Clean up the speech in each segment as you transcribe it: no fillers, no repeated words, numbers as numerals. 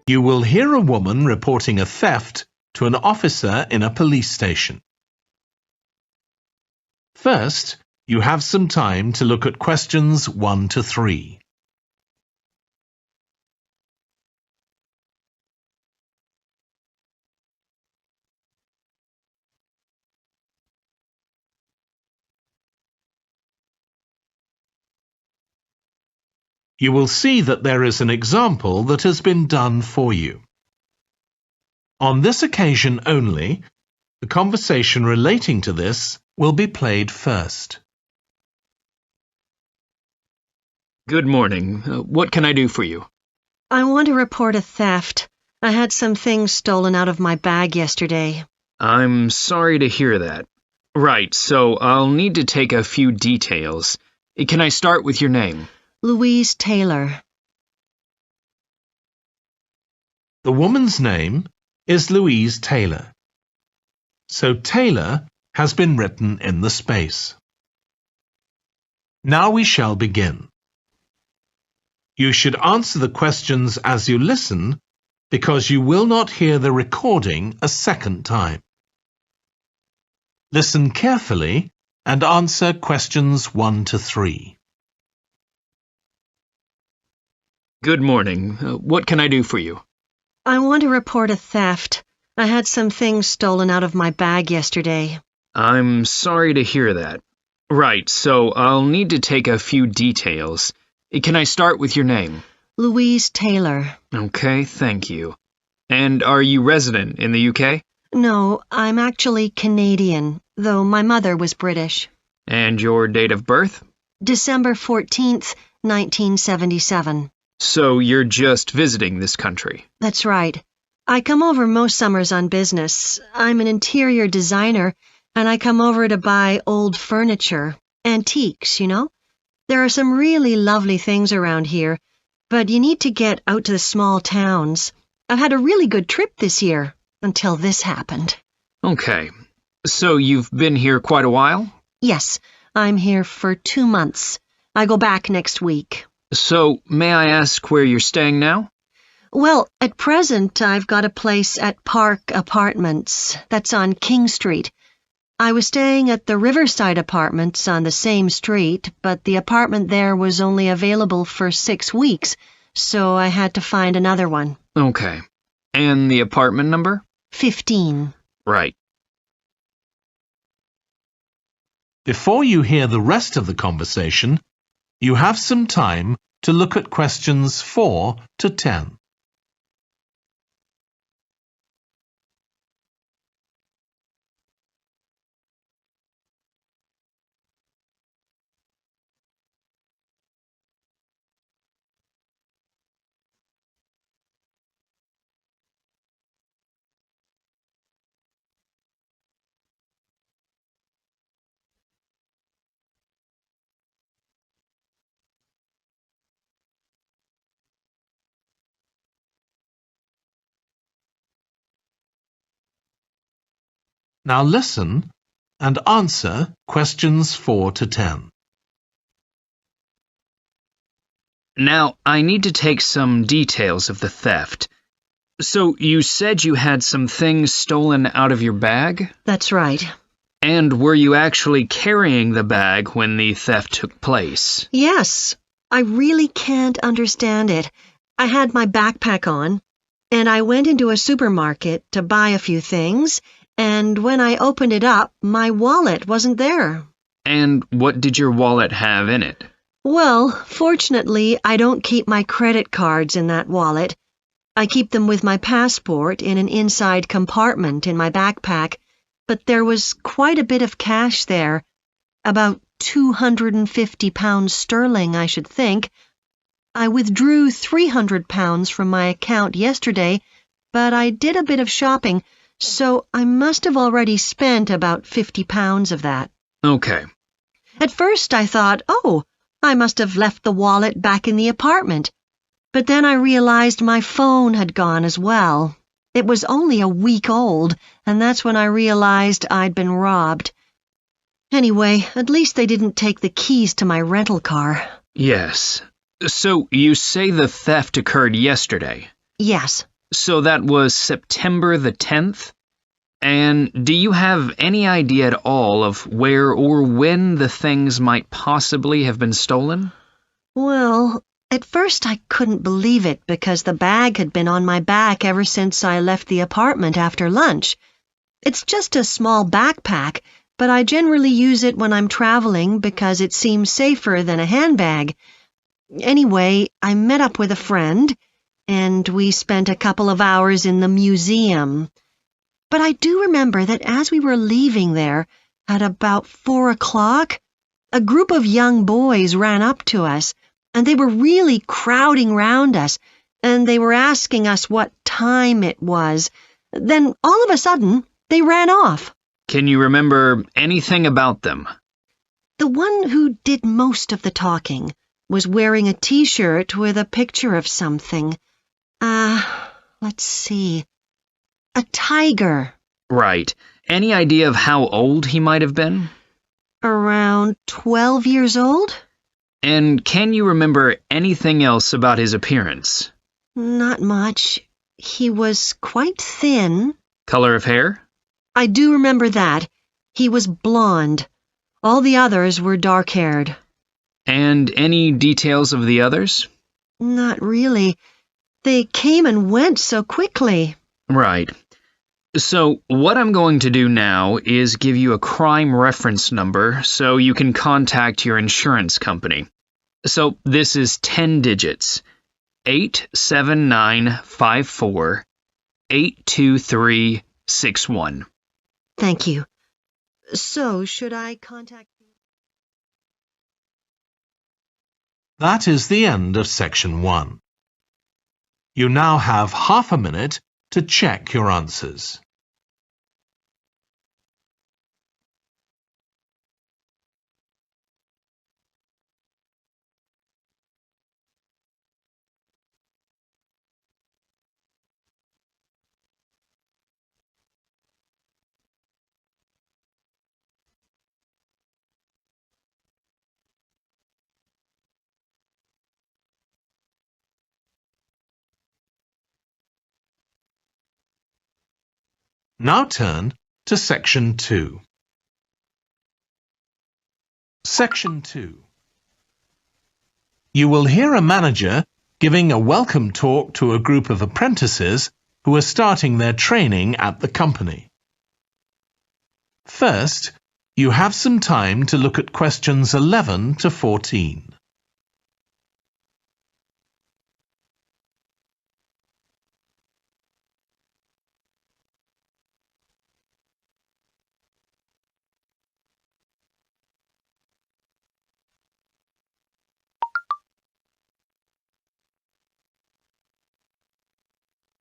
You will hear a woman reporting a theft to an officer in a police station. First, you have some time to look at questions 1 to 3. You will see that there is an example that has been done for you. On this occasion only, the conversation relating to this will be played first. Good morning. What can I do for you? I want to report a theft. I had some things stolen out of my bag yesterday. I'm sorry to hear that. Right, so I'll need to take a few details. Can I start with your name? Louise Taylor. The woman's name is Louise Taylor. So Taylor has been written in the space. Now we shall begin. You should answer the questions as you listen because you will not hear the recording a second time. Listen carefully and answer questions 1 to 3. Good morning. What can I do for you? I want to report a theft. I had some things stolen out of my bag yesterday. I'm sorry to hear that. Right, so I'll need to take a few details. Can I start with your name? Louise Taylor. Okay, thank you. And are you resident in the UK? No, I'm actually Canadian, though my mother was British. And your date of birth? December 14th, 1977. So you're just visiting this country? That's right. I come over most summers on business. I'm an interior designer, and I come over to buy old furniture. Antiques, you know? There are some really lovely things around here, but you need to get out to the small towns. I've had a really good trip this year, until this happened. Okay. So you've been here quite a while? Yes, I'm here for 2 months. I go back next week. So, may I ask where you're staying now? Well, at present, I've got a place at Park Apartments. That's on King Street. I was staying at the Riverside Apartments on the same street, but the apartment there was only available for 6 weeks, so I had to find another one. Okay. And the apartment number? 15. Right. Before you hear the rest of the conversation, you have some time to look at questions 4 to 10. Now listen and answer questions 4 to 10. Now, I need to take some details of the theft. So, you said you had some things stolen out of your bag? That's right. And were you actually carrying the bag when the theft took place? Yes, I really can't understand it. I had my backpack on, and I went into a supermarket to buy a few things, and when I opened it up, my wallet wasn't there. And what did your wallet have in it? Well, fortunately, I don't keep my credit cards in that wallet. I keep them with my passport in an inside compartment in my backpack, but there was quite a bit of cash there, about £250 sterling, I should think. I withdrew £300 from my account yesterday, but I did a bit of shopping, so I must have already spent about £50 of that. Okay. At first I thought, oh, I must have left the wallet back in the apartment. But then I realized my phone had gone as well. It was only a week old, and that's when I realized I'd been robbed. Anyway, at least they didn't take the keys to my rental car. Yes. So, you say the theft occurred yesterday? Yes. So that was September the 10th? And do you have any idea at all of where or when the things might possibly have been stolen? Well, at first I couldn't believe it because the bag had been on my back ever since I left the apartment after lunch. It's just a small backpack, but I generally use it when I'm traveling because it seems safer than a handbag. Anyway, I met up with a friend, and we spent a couple of hours in the museum. But I do remember that as we were leaving there, at about 4 o'clock, a group of young boys ran up to us, and they were really crowding round us, and they were asking us what time it was. Then, all of a sudden, they ran off. Can you remember anything about them? The one who did most of the talking was wearing a T-shirt with a picture of something. Let's see. A tiger. Right. Any idea of how old he might have been? Around 12 years old? And can you remember anything else about his appearance? Not much. He was quite thin. Color of hair? I do remember that. He was blonde. All the others were dark-haired. And any details of the others? Not really. They came and went so quickly. Right. So what I'm going to do now is give you a crime reference number so you can contact your insurance company. So this is 10 digits. 87954 82361. Thank you. So, should I contact you? That is the end of section 1. You now have half a minute to check your answers. Now turn to section 2. Section 2. You will hear a manager giving a welcome talk to a group of apprentices who are starting their training at the company. First, you have some time to look at questions 11 to 14.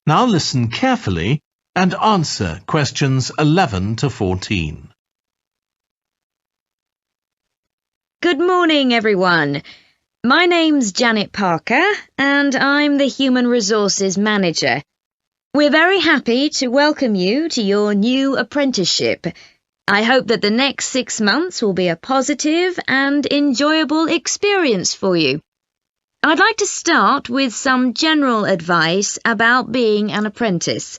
Now listen carefully and answer questions 11 to 14. Good morning, everyone. My name's Janet Parker, and I'm the Human Resources Manager. We're very happy to welcome you to your new apprenticeship. I hope that the next 6 months will be a positive and enjoyable experience for you. I'd like to start with some general advice about being an apprentice.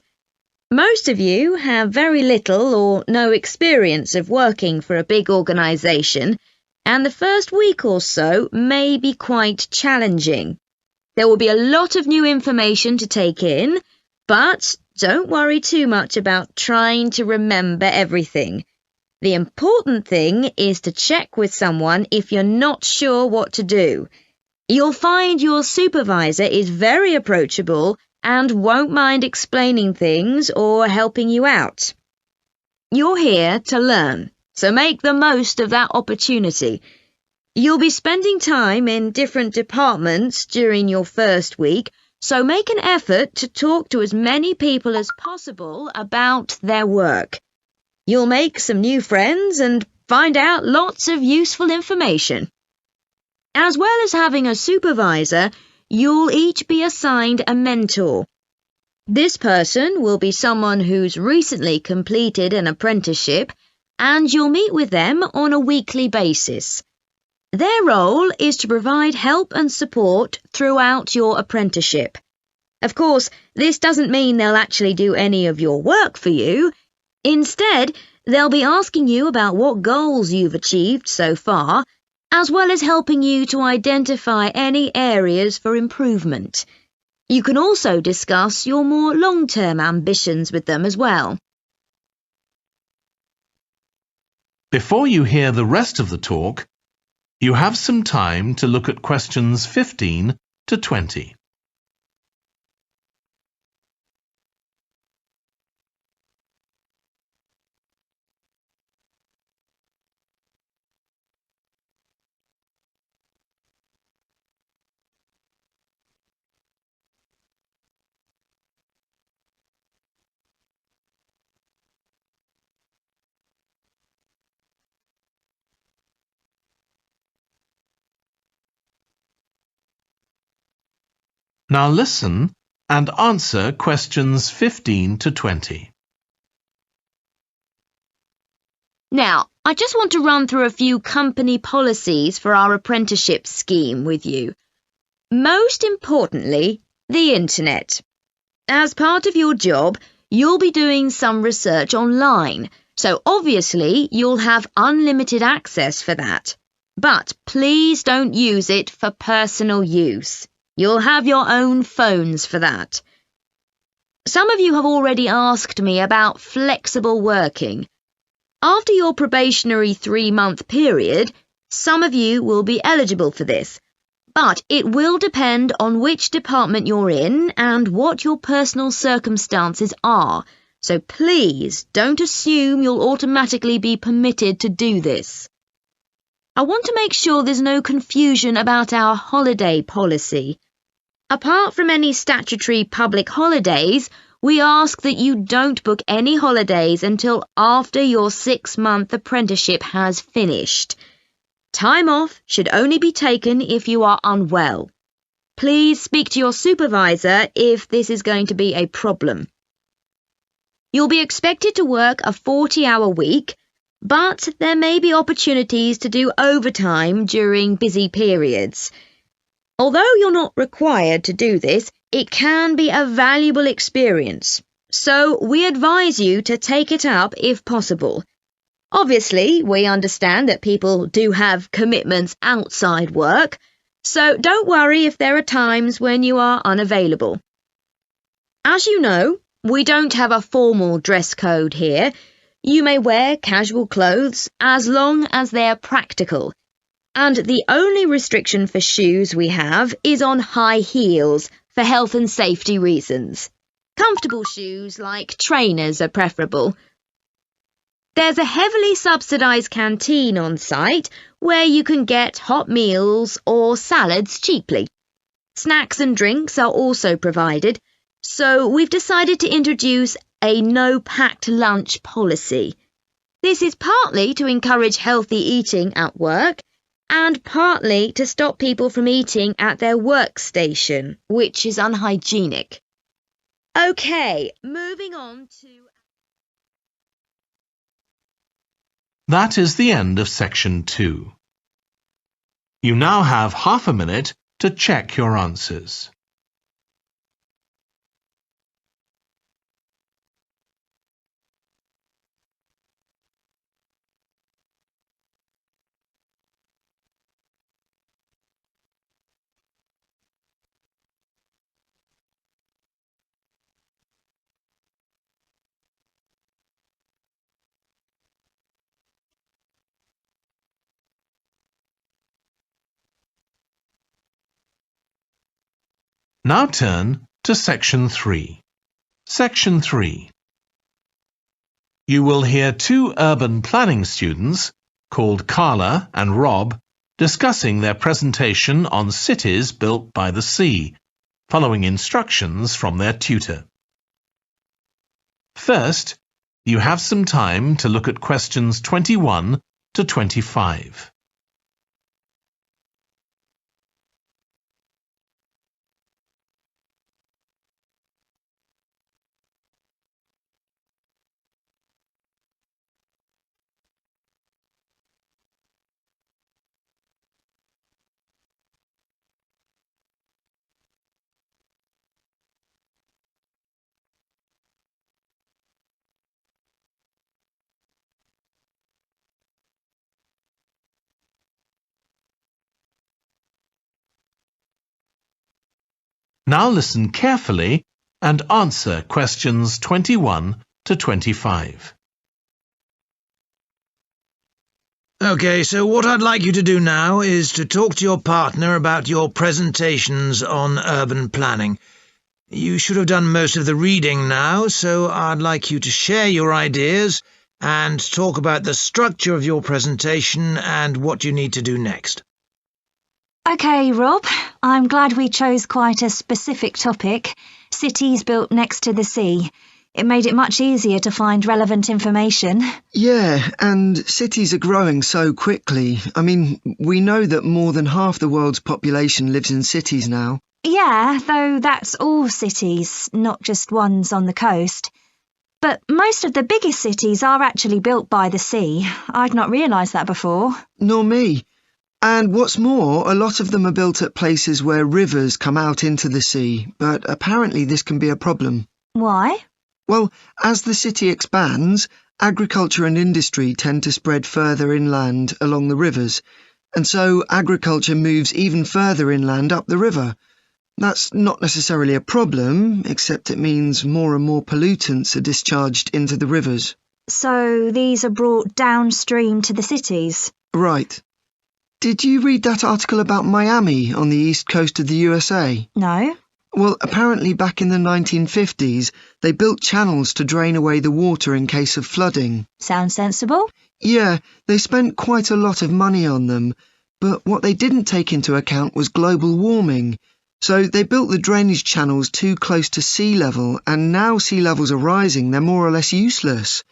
Most of you have very little or no experience of working for a big organisation, and the first week or so may be quite challenging. There will be a lot of new information to take in, but don't worry too much about trying to remember everything. The important thing is to check with someone if you're not sure what to do. You'll find your supervisor is very approachable and won't mind explaining things or helping you out. You're here to learn, so make the most of that opportunity. You'll be spending time in different departments during your first week, so make an effort to talk to as many people as possible about their work. You'll make some new friends and find out lots of useful information. As well as having a supervisor, you'll each be assigned a mentor. This person will be someone who's recently completed an apprenticeship, and you'll meet with them on a weekly basis. Their role is to provide help and support throughout your apprenticeship. Of course, this doesn't mean they'll actually do any of your work for you. Instead, they'll be asking you about what goals you've achieved so far, as well as helping you to identify any areas for improvement. You can also discuss your more long-term ambitions with them as well. Before you hear the rest of the talk, you have some time to look at questions 15 to 20. Now listen and answer questions 15 to 20. Now, I just want to run through a few company policies for our apprenticeship scheme with you. Most importantly, the internet. As part of your job, you'll be doing some research online, so obviously you'll have unlimited access for that. But please don't use it for personal use. You'll have your own phones for that. Some of you have already asked me about flexible working. After your probationary 3-month period, some of you will be eligible for this, but it will depend on which department you're in and what your personal circumstances are, so please don't assume you'll automatically be permitted to do this. I want to make sure there's no confusion about our holiday policy. Apart from any statutory public holidays, we ask that you don't book any holidays until after your 6-month apprenticeship has finished. Time off should only be taken if you are unwell. Please speak to your supervisor if this is going to be a problem. You'll be expected to work a 40-hour week, but there may be opportunities to do overtime during busy periods. Although you're not required to do this, it can be a valuable experience, so we advise you to take it up if possible. Obviously, we understand that people do have commitments outside work, so don't worry if there are times when you are unavailable. As you know, we don't have a formal dress code here. You may wear casual clothes as long as they're practical. And the only restriction for shoes we have is on high heels for health and safety reasons. Comfortable shoes like trainers are preferable. There's a heavily subsidised canteen on site where you can get hot meals or salads cheaply. Snacks and drinks are also provided, so we've decided to introduce a no-packed lunch policy. This is partly to encourage healthy eating at work, and partly to stop people from eating at their workstation, which is unhygienic. Okay, moving on to... That is the end of section 2. You now have half a minute to check your answers. Now turn to section 3. Section 3. You will hear 2 urban planning students, called Carla and Rob, discussing their presentation on cities built by the sea, following instructions from their tutor. First, you have some time to look at questions 21 to 25. Now listen carefully and answer questions 21 to 25. Okay, so what I'd like you to do now is to talk to your partner about your presentations on urban planning. You should have done most of the reading now, so I'd like you to share your ideas and talk about the structure of your presentation and what you need to do next. OK, Rob, I'm glad we chose quite a specific topic, cities built next to the sea. It made it much easier to find relevant information. Yeah, and cities are growing so quickly. I mean, we know that more than half the world's population lives in cities now. Yeah, though that's all cities, not just ones on the coast. But most of the biggest cities are actually built by the sea. I'd not realised that before. Nor me. And what's more, a lot of them are built at places where rivers come out into the sea, but apparently this can be a problem. Why? Well, as the city expands, agriculture and industry tend to spread further inland along the rivers, and so agriculture moves even further inland up the river. That's not necessarily a problem, except it means more and more pollutants are discharged into the rivers. So these are brought downstream to the cities? Right. Did you read that article about Miami on the east coast of the USA? No. Well, apparently back in the 1950s, they built channels to drain away the water in case of flooding. Sounds sensible. Yeah, they spent quite a lot of money on them, but what they didn't take into account was global warming. So they built the drainage channels too close to sea level, and now sea levels are rising, they're more or less useless.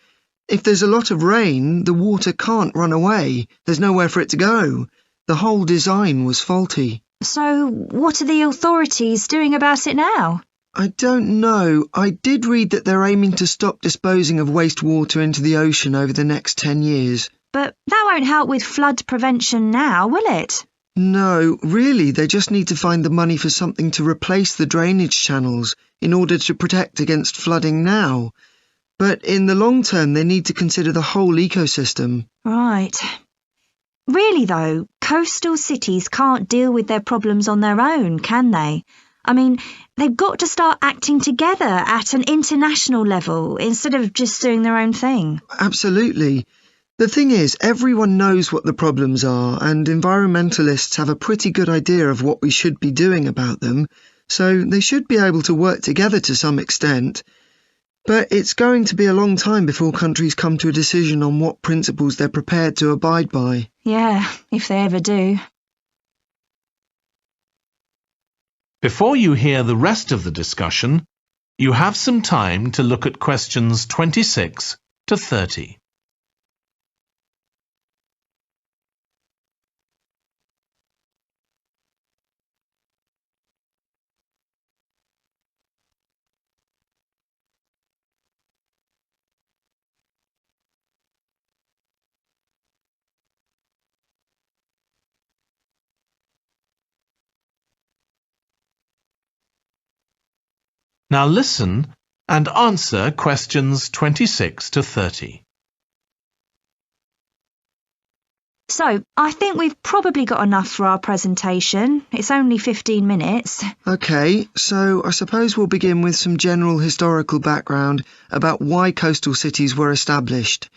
If there's a lot of rain, the water can't run away. There's nowhere for it to go. The whole design was faulty. So what are the authorities doing about it now? I don't know. I did read that they're aiming to stop disposing of wastewater into the ocean over the next 10 years. But that won't help with flood prevention now, will it? No, really, they just need to find the money for something to replace the drainage channels in order to protect against flooding now. But in the long term, they need to consider the whole ecosystem. Right. Really, though, coastal cities can't deal with their problems on their own, can they? I mean, they've got to start acting together at an international level instead of just doing their own thing. Absolutely. The thing is, everyone knows what the problems are, and environmentalists have a pretty good idea of what we should be doing about them, so they should be able to work together to some extent. But it's going to be a long time before countries come to a decision on what principles they're prepared to abide by. Yeah, if they ever do. Before you hear the rest of the discussion, you have some time to look at questions 26 to 30. Now listen and answer questions 26 to 30. So, I think we've probably got enough for our presentation. It's only 15 minutes. OK, so I suppose we'll begin with some general historical background about why coastal cities were established.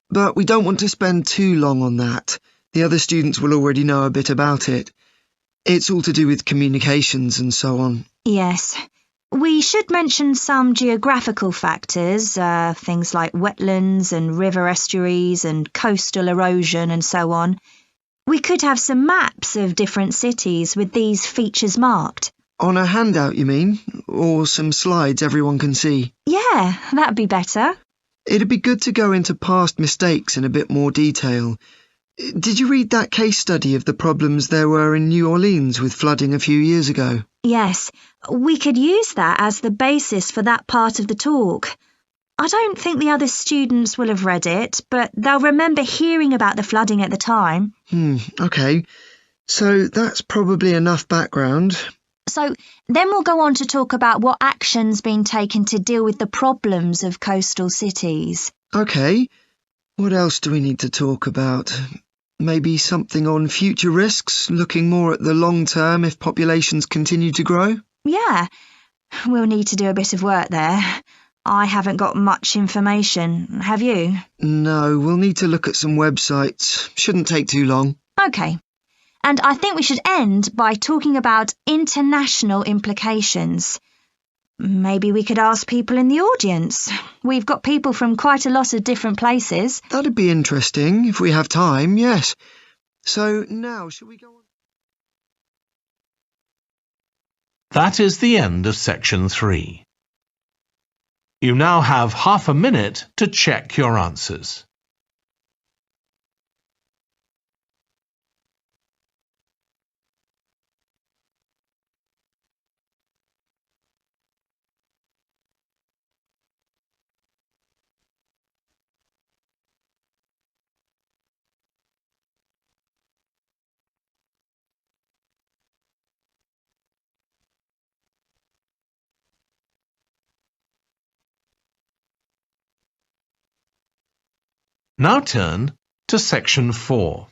But we don't want to spend too long on that. The other students will already know a bit about it. It's all to do with communications and so on. Yes. We should mention some geographical factors, things like wetlands and river estuaries and coastal erosion and so on. We could have some maps of different cities with these features marked. On a handout, you mean? Or some slides everyone can see? Yeah, that'd be better. It'd be good to go into past mistakes in a bit more detail. Did you read that case study of the problems there were in New Orleans with flooding a few years ago? Yes, we could use that as the basis for that part of the talk. I don't think the other students will have read it, but they'll remember hearing about the flooding at the time. OK. So that's probably enough background. So then we'll go on to talk about what action's been taken to deal with the problems of coastal cities. OK. What else do we need to talk about? Maybe something on future risks, looking more at the long term if populations continue to grow? Yeah, we'll need to do a bit of work there. I haven't got much information, have you? No, we'll need to look at some websites. Shouldn't take too long. OK. And I think we should end by talking about international implications. Maybe we could ask people in the audience. We've got people from quite a lot of different places. That'd be interesting if we have time, yes. So now, shall we go on? That is the end of section 3. You now have half a minute to check your answers. Now turn to section 4.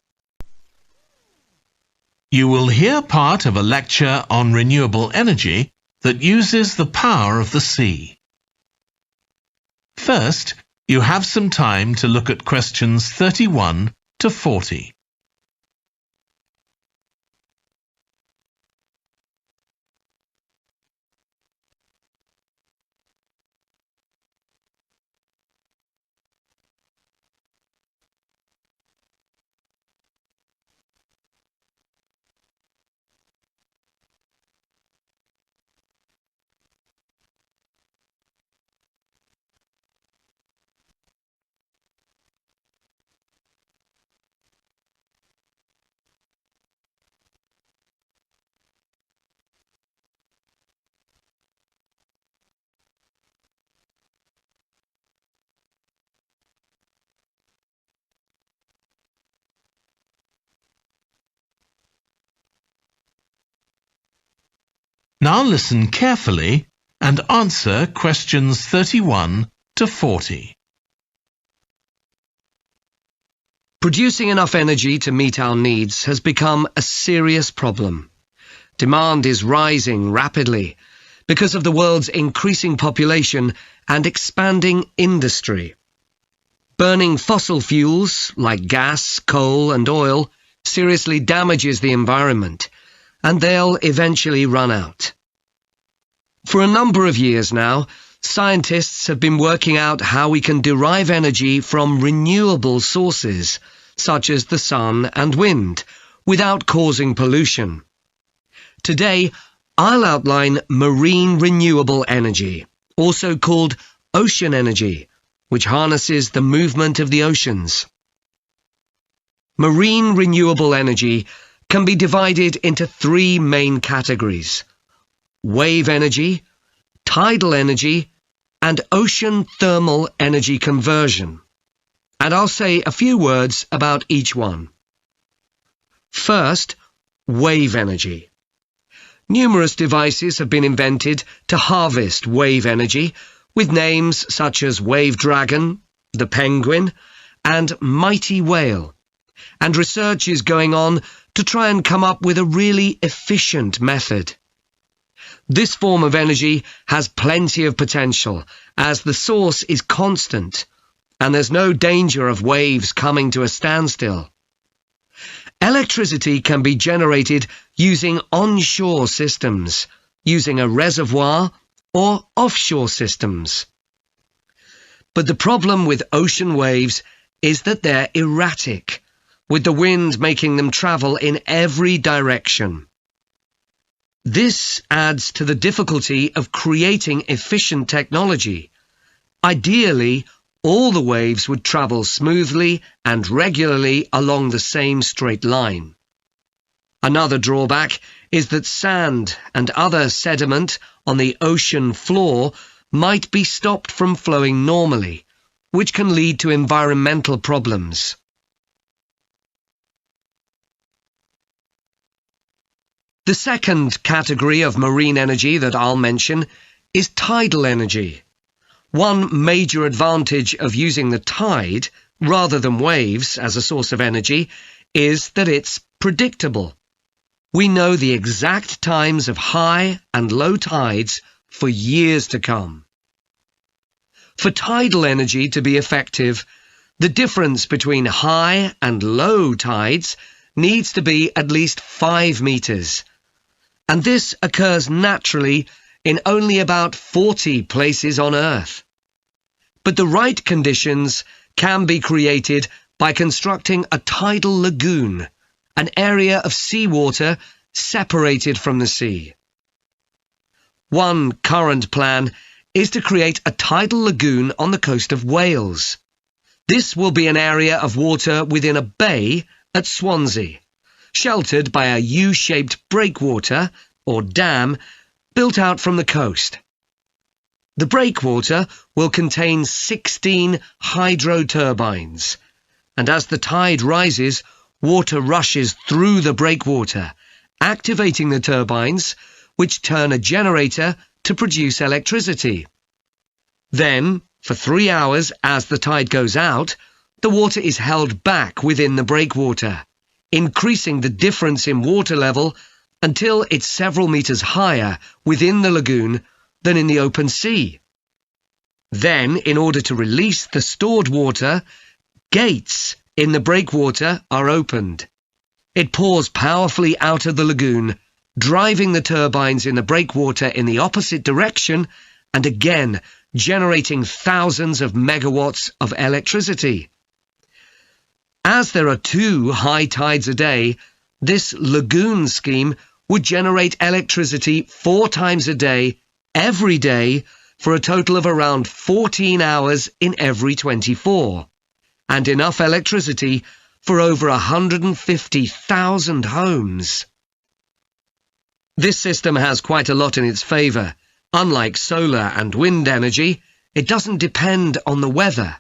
You will hear part of a lecture on renewable energy that uses the power of the sea. First, you have some time to look at questions 31 to 40. Now listen carefully and answer questions 31 to 40. Producing enough energy to meet our needs has become a serious problem. Demand is rising rapidly because of the world's increasing population and expanding industry. Burning fossil fuels like gas, coal and oil seriously damages the environment, and they'll eventually run out. For a number of years now, scientists have been working out how we can derive energy from renewable sources, such as the sun and wind, without causing pollution. Today, I'll outline marine renewable energy, also called ocean energy, which harnesses the movement of the oceans. Marine renewable energy can be divided into 3 main categories: wave energy, tidal energy, and ocean thermal energy conversion. And I'll say a few words about each one. First, wave energy. Numerous devices have been invented to harvest wave energy, with names such as Wave Dragon, the Penguin, and Mighty Whale. And research is going on to try and come up with a really efficient method. This form of energy has plenty of potential, as the source is constant, and there's no danger of waves coming to a standstill. Electricity can be generated using onshore systems, using a reservoir, or offshore systems. But the problem with ocean waves is that they're erratic, with the wind making them travel in every direction. This adds to the difficulty of creating efficient technology. Ideally, all the waves would travel smoothly and regularly along the same straight line. Another drawback is that sand and other sediment on the ocean floor might be stopped from flowing normally, which can lead to environmental problems. The second category of marine energy that I'll mention is tidal energy. One major advantage of using the tide, rather than waves, as a source of energy is that it's predictable. we know the exact times of high and low tides for years to come. For tidal energy to be effective, the difference between high and low tides needs to be at least 5 meters. And this occurs naturally in only about 40 places on Earth. But the right conditions can be created by constructing a tidal lagoon, an area of seawater separated from the sea. One current plan is to create a tidal lagoon on the coast of Wales. This will be an area of water within a bay at Swansea, sheltered by a U-shaped breakwater, or dam, built out from the coast. The breakwater will contain 16 hydro turbines, and as the tide rises, water rushes through the breakwater, activating the turbines, which turn a generator to produce electricity. Then, for 3 hours as the tide goes out, the water is held back within the breakwater, increasing the difference in water level until it's several meters higher within the lagoon than in the open sea. Then, in order to release the stored water, gates in the breakwater are opened. It pours powerfully out of the lagoon, driving the turbines in the breakwater in the opposite direction and again generating thousands of megawatts of electricity. As there are 2 high tides a day, this lagoon scheme would generate electricity 4 times a day, every day, for a total of around 14 hours in every 24, and enough electricity for over 150,000 homes. This system has quite a lot in its favour. Unlike solar and wind energy, it doesn't depend on the weather.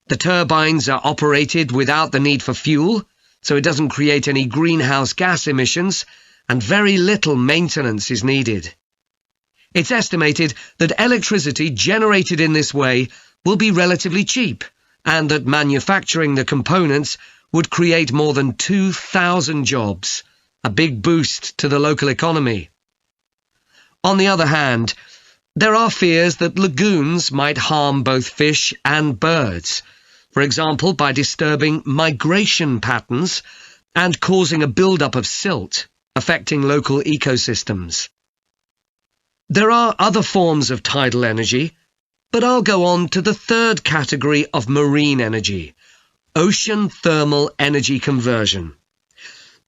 The turbines are operated without the need for fuel, so it doesn't create any greenhouse gas emissions, and very little maintenance is needed. It's estimated that electricity generated in this way will be relatively cheap, and that manufacturing the components would create more than 2,000 jobs, a big boost to the local economy. On the other hand, there are fears that lagoons might harm both fish and birds, for example by disturbing migration patterns and causing a build-up of silt, affecting local ecosystems. There are other forms of tidal energy, but I'll go on to the third category of marine energy, ocean thermal energy conversion.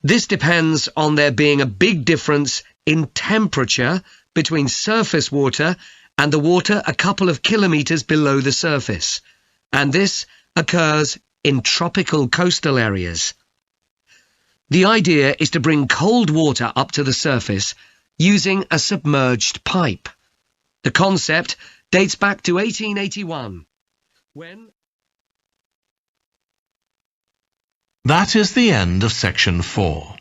This depends on there being a big difference in temperature between surface water and the water a couple of kilometres below the surface, and this occurs in tropical coastal areas. The idea is to bring cold water up to the surface using a submerged pipe. The concept dates back to 1881, when... That is the end of section 4.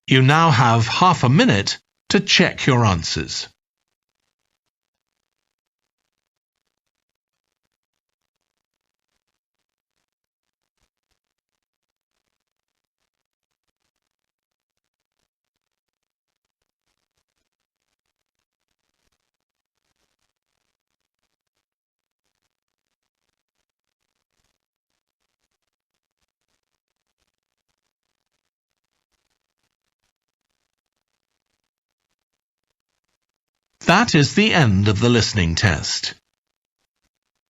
You now have half a minute to check your answers. That is the end of the listening test.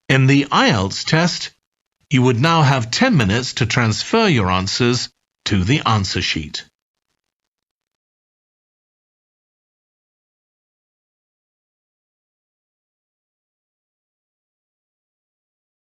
In the IELTS test, you would now have 10 minutes to transfer your answers to the answer sheet.